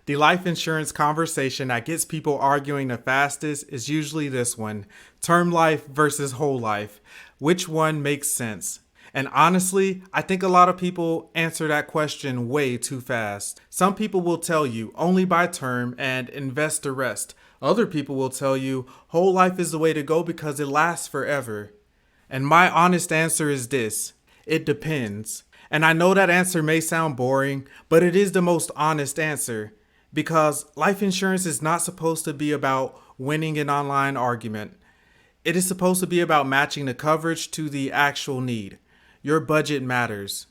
The life insurance conversation that gets people arguing the fastest is usually this one: term life versus whole life. Which one makes sense? And honestly, I think a lot of people answer that question way too fast. Some people will tell you only buy term and invest the rest. Other people will tell you whole life is the way to go because it lasts forever. And my honest answer is this: it depends. And I know that answer may sound boring, but it is the most honest answer. Because life insurance is not supposed to be about winning an online argument. It is supposed to be about matching the coverage to the actual need. Your budget matters.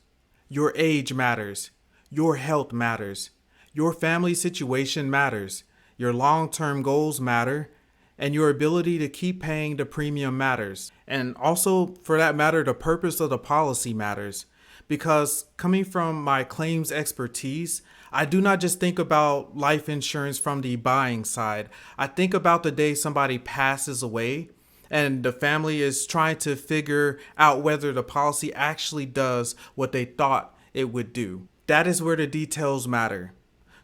Your age matters. Your health matters. Your family situation matters. Your long-term goals matter. And your ability to keep paying the premium matters. And also, for that matter, the purpose of the policy matters. Because coming from my claims expertise, I do not just think about life insurance from the buying side. I think about the day somebody passes away and the family is trying to figure out whether the policy actually does what they thought it would do. That is where the details matter.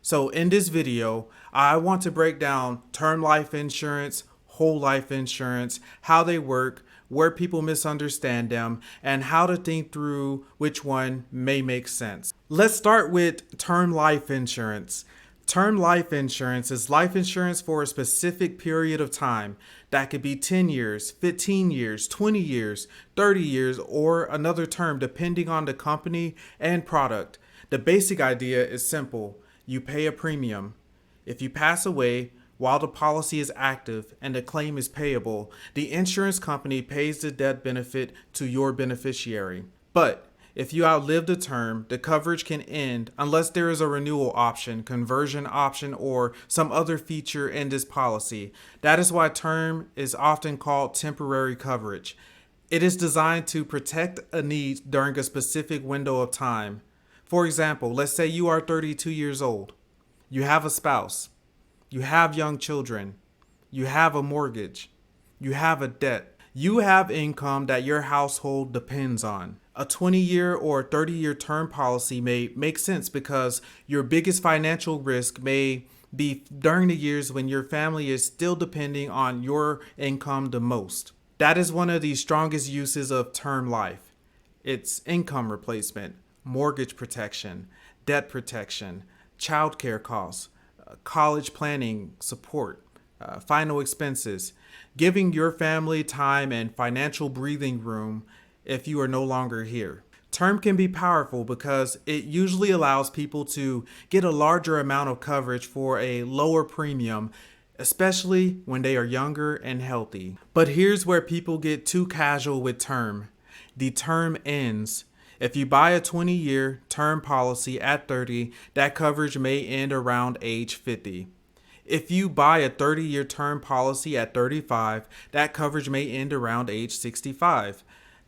So in this video, I want to break down term life insurance, whole life insurance, how they work, where people misunderstand them, and how to think through which one may make sense. Let's start with term life insurance. Term life insurance is life insurance for a specific period of time. That could be 10 years, 15 years, 20 years, 30 years, or another term depending on the company and product. The basic idea is simple. You pay a premium. If you pass away while the policy is active and the claim is payable, the insurance company pays the death benefit to your beneficiary. But if you outlive the term, the coverage can end unless there is a renewal option, conversion option, or some other feature in this policy. That is why term is often called temporary coverage. It is designed to protect a need during a specific window of time. For example, let's say you are 32 years old. You have a spouse. You have young children. You have a mortgage. You have a debt. You have income that your household depends on. A 20-year or 30-year term policy may make sense because your biggest financial risk may be during the years when your family is still depending on your income the most. That is one of the strongest uses of term life. It's income replacement, mortgage protection, debt protection, childcare costs, college planning support, final expenses, giving your family time and financial breathing room if you are no longer here. Term can be powerful because it usually allows people to get a larger amount of coverage for a lower premium, especially when they are younger and healthy. But here's where people get too casual with term. The term ends. If you buy a 20-year term policy at 30, that coverage may end around age 50. If you buy a 30-year term policy at 35, that coverage may end around age 65.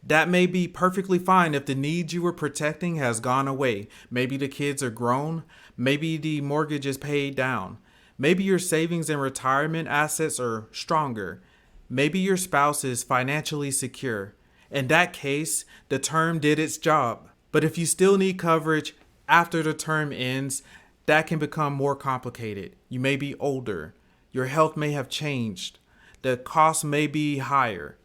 That may be perfectly fine if the need you were protecting has gone away. Maybe the kids are grown. Maybe the mortgage is paid down. Maybe your savings and retirement assets are stronger. Maybe your spouse is financially secure. In that case, the term did its job. But if you still need coverage after the term ends, that can become more complicated. You may be older. Your health may have changed. The cost may be higher.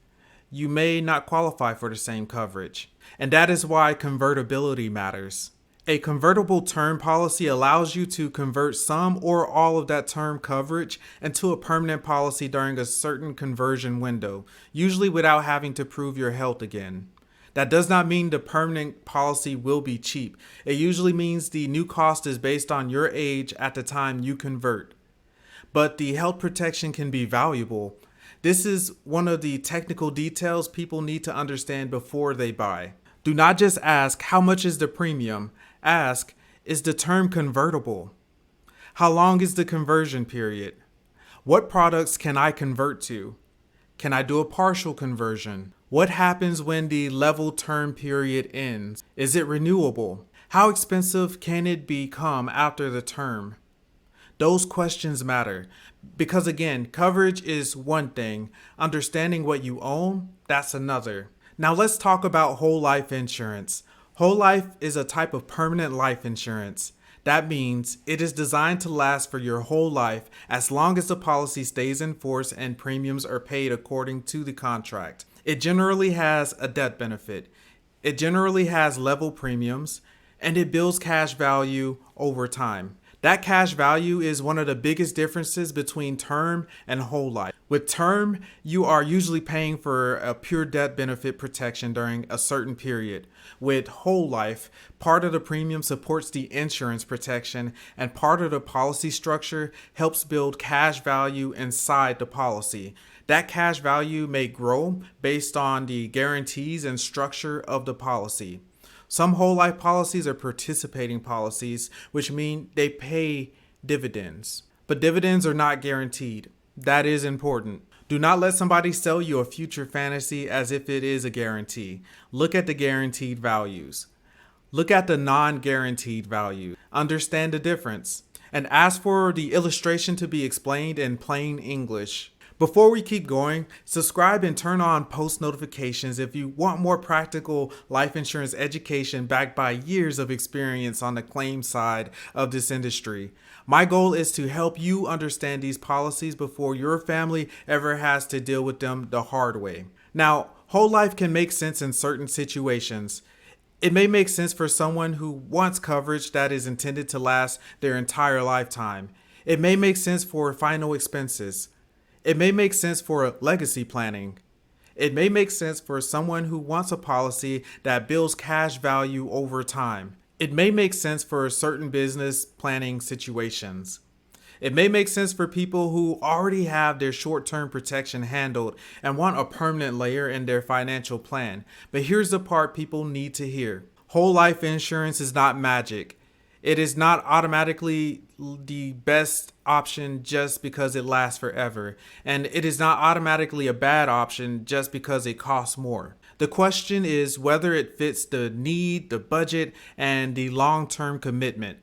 You may not qualify for the same coverage. And that is why convertibility matters. A convertible term policy allows you to convert some or all of that term coverage into a permanent policy during a certain conversion window, usually without having to prove your health again. That does not mean the permanent policy will be cheap. It usually means the new cost is based on your age at the time you convert. But the health protection can be valuable. This is one of the technical details people need to understand before they buy. Do not just ask, how much is the premium? Ask, is the term convertible? How long is the conversion period? What products can I convert to? Can I do a partial conversion? What happens when the level term period ends? Is it renewable? How expensive can it become after the term? Those questions matter because, again, coverage is one thing. Understanding what you own, that's another. Now let's talk about whole life insurance. Whole life is a type of permanent life insurance. That means it is designed to last for your whole life as long as the policy stays in force and premiums are paid according to the contract. It generally has a death benefit. It generally has level premiums, and it builds cash value over time. That cash value is one of the biggest differences between term and whole life. With term, you are usually paying for a pure death benefit protection during a certain period. With whole life, part of the premium supports the insurance protection, and part of the policy structure helps build cash value inside the policy. That cash value may grow based on the guarantees and structure of the policy. Some whole life policies are participating policies, which mean they pay dividends. But dividends are not guaranteed. That is important. Do not let somebody sell you a future fantasy as if it is a guarantee. Look at the guaranteed values. Look at the non-guaranteed value. Understand the difference. And ask for the illustration to be explained in plain English. Before we keep going, subscribe and turn on post notifications if you want more practical life insurance education backed by years of experience on the claim side of this industry. My goal is to help you understand these policies before your family ever has to deal with them the hard way. Now, whole life can make sense in certain situations. It may make sense for someone who wants coverage that is intended to last their entire lifetime. It may make sense for final expenses. It may make sense for legacy planning. It may make sense for someone who wants a policy that builds cash value over time. It may make sense for certain business planning situations. It may make sense for people who already have their short-term protection handled and want a permanent layer in their financial plan. But here's the part people need to hear. Whole life insurance is not magic. It is not automatically the best option just because it lasts forever. And it is not automatically a bad option just because it costs more. The question is whether it fits the need, the budget, and the long-term commitment.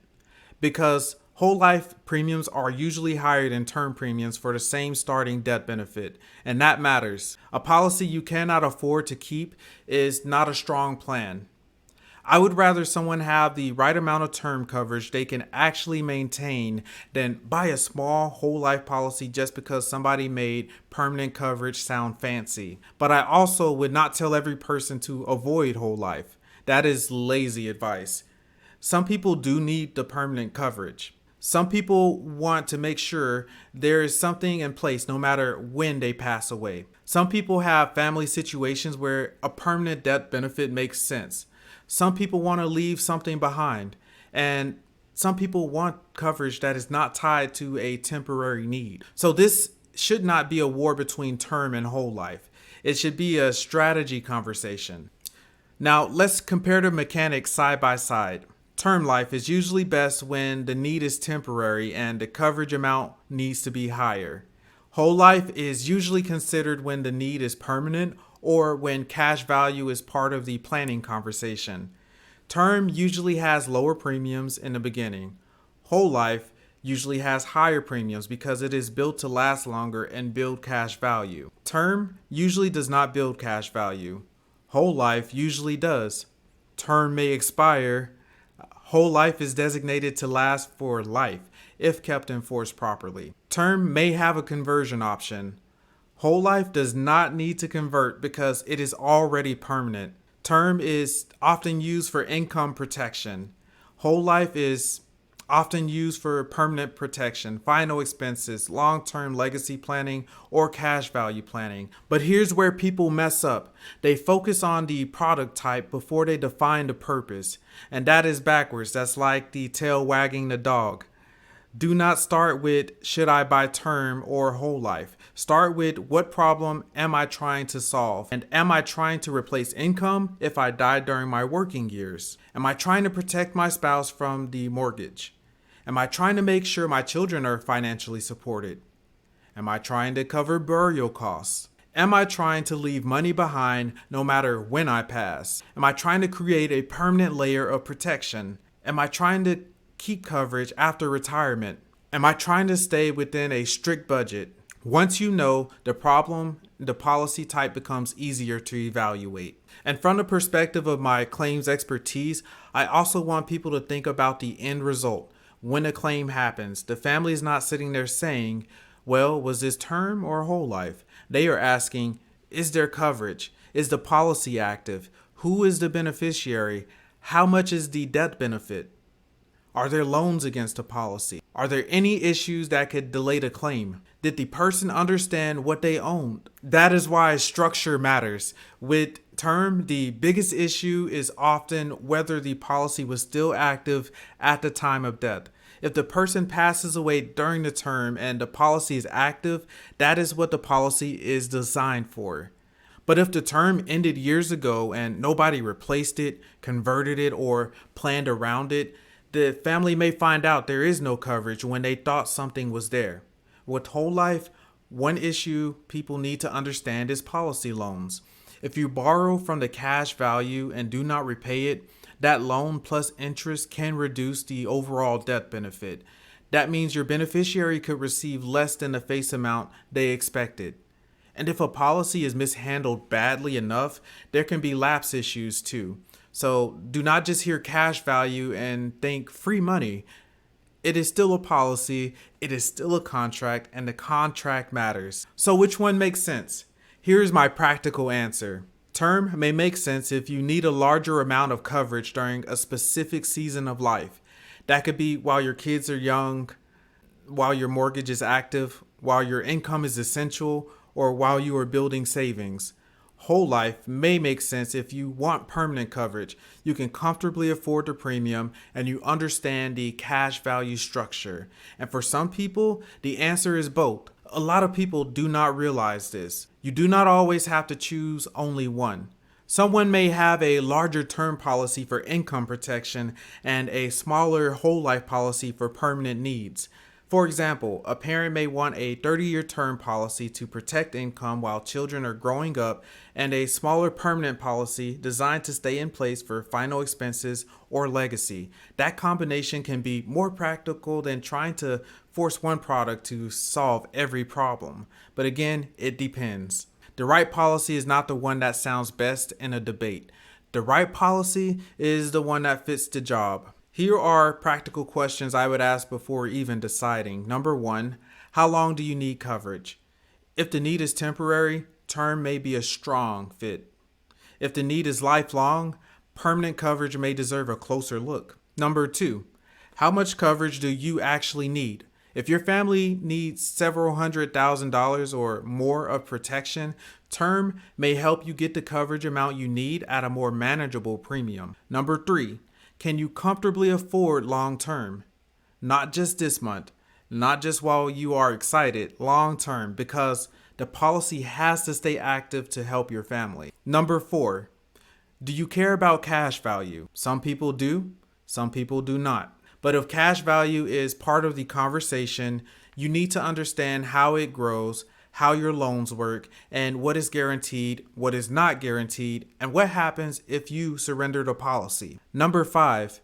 Because whole life premiums are usually higher than term premiums for the same starting death benefit, and that matters. A policy you cannot afford to keep is not a strong plan. I would rather someone have the right amount of term coverage they can actually maintain than buy a small whole life policy just because somebody made permanent coverage sound fancy. But I also would not tell every person to avoid whole life. That is lazy advice. Some people do need the permanent coverage. Some people want to make sure there is something in place no matter when they pass away. Some people have family situations where a permanent death benefit makes sense. Some people want to leave something behind, and some people want coverage that is not tied to a temporary need. So this should not be a war between term and whole life. It should be a strategy conversation. Now let's compare the mechanics side by side. Term life is usually best when the need is temporary and the coverage amount needs to be higher. Whole life is usually considered when the need is permanent or when cash value is part of the planning conversation. Term usually has lower premiums in the beginning. Whole life usually has higher premiums because it is built to last longer and build cash value. Term usually does not build cash value. Whole life usually does. Term may expire. Whole life is designated to last for life if kept in force properly. Term may have a conversion option. Whole life does not need to convert because it is already permanent. Term is often used for income protection. Whole life is often used for permanent protection, final expenses, long-term legacy planning, or cash value planning. But here's where people mess up. They focus on the product type before they define the purpose. And that is backwards. That's like the tail wagging the dog. Do not start with should I buy term or whole life. Start with what problem am I trying to solve? And am I trying to replace income if I die during my working years? Am I trying to protect my spouse from the mortgage? Am I trying to make sure my children are financially supported? Am I trying to cover burial costs? Am I trying to leave money behind no matter when I pass? Am I trying to create a permanent layer of protection? Am I trying to keep coverage after retirement? Am I trying to stay within a strict budget? Once you know the problem, the policy type becomes easier to evaluate. And from the perspective of my claims expertise, I also want people to think about the end result. when a claim happens, the family is not sitting there saying, well, was this term or whole life? They are asking, is there coverage? Is the policy active? Who is the beneficiary? How much is the death benefit? Are there loans against the policy? Are there any issues that could delay the claim? Did the person understand what they owned? That is why structure matters. With term, the biggest issue is often whether the policy was still active at the time of death. If the person passes away during the term and the policy is active, that is what the policy is designed for. But if the term ended years ago and nobody replaced it, converted it, or planned around it, the family may find out there is no coverage when they thought something was there. With whole life, one issue people need to understand is policy loans. If you borrow from the cash value and do not repay it, that loan plus interest can reduce the overall death benefit. That means your beneficiary could receive less than the face amount they expected. And if a policy is mishandled badly enough, there can be lapse issues too. So do not just hear cash value and think free money. It is still a policy, it is still a contract, and the contract matters. So which one makes sense? Here's my practical answer. Term may make sense if you need a larger amount of coverage during a specific season of life. That could be while your kids are young, while your mortgage is active, while your income is essential, or while you are building savings. Whole life may make sense if you want permanent coverage. You can comfortably afford the premium and you understand the cash value structure. And for some people, the answer is both. A lot of people do not realize this. You do not always have to choose only one. Someone may have a larger term policy for income protection and a smaller whole life policy for permanent needs. For example, a parent may want a 30-year term policy to protect income while children are growing up and a smaller permanent policy designed to stay in place for final expenses or legacy. That combination can be more practical than trying to force one product to solve every problem. But again, it depends. The right policy is not the one that sounds best in a debate. The right policy is the one that fits the job. Here are practical questions I would ask before even deciding. Number 1, how long do you need coverage? If the need is temporary, term may be a strong fit. If the need is lifelong, permanent coverage may deserve a closer look. Number 2, how much coverage do you actually need? If your family needs several $100,000 or more of protection, term may help you get the coverage amount you need at a more manageable premium. Number 3, can you comfortably afford long term? Not just this month, not just while you are excited, long term, because the policy has to stay active to help your family. Number 4, do you care about cash value? Some people do, some people do not. But if cash value is part of the conversation, you need to understand how it grows, how your loans work, and what is guaranteed, what is not guaranteed, and what happens if you surrender the policy. Number 5,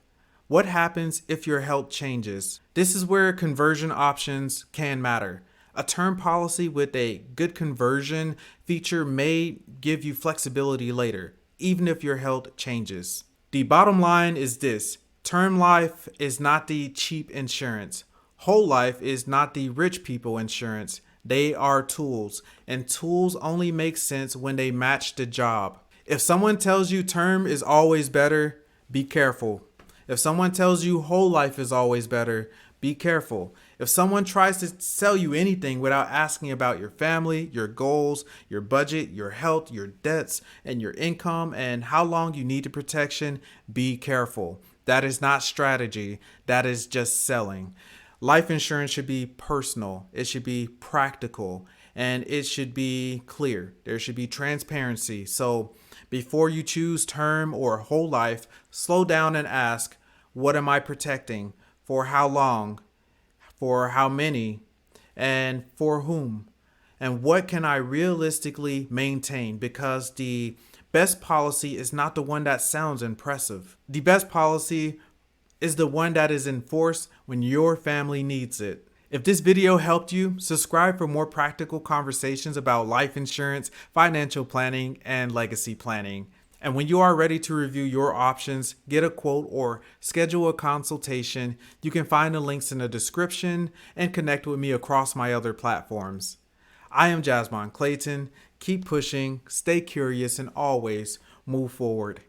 what happens if your health changes? This is where conversion options can matter. A term policy with a good conversion feature may give you flexibility later, even if your health changes. The bottom line is this: term life is not the cheap insurance. Whole life is not the rich people insurance. They are tools, and tools only make sense when they match the job. If someone tells you term is always better, be careful. If someone tells you whole life is always better, be careful. If someone tries to sell you anything without asking about your family, your goals, your budget, your health, your debts, and your income, and how long you need the protection, be careful. That is not strategy. That is just selling. Life insurance should be personal, it should be practical, and it should be clear. There should be transparency. So before you choose term or whole life, slow down and ask, what am I protecting? For how long? For how many? And for whom? And what can I realistically maintain? Because the best policy is not the one that sounds impressive. The best policy is the one that is enforced when your family needs it. If this video helped you, subscribe for more practical conversations about life insurance, financial planning, and legacy planning. And when you are ready to review your options, get a quote, or schedule a consultation, you can find the links in the description and connect with me across my other platforms. I am Jasmón Clayton. Keep pushing, stay curious, and always move forward.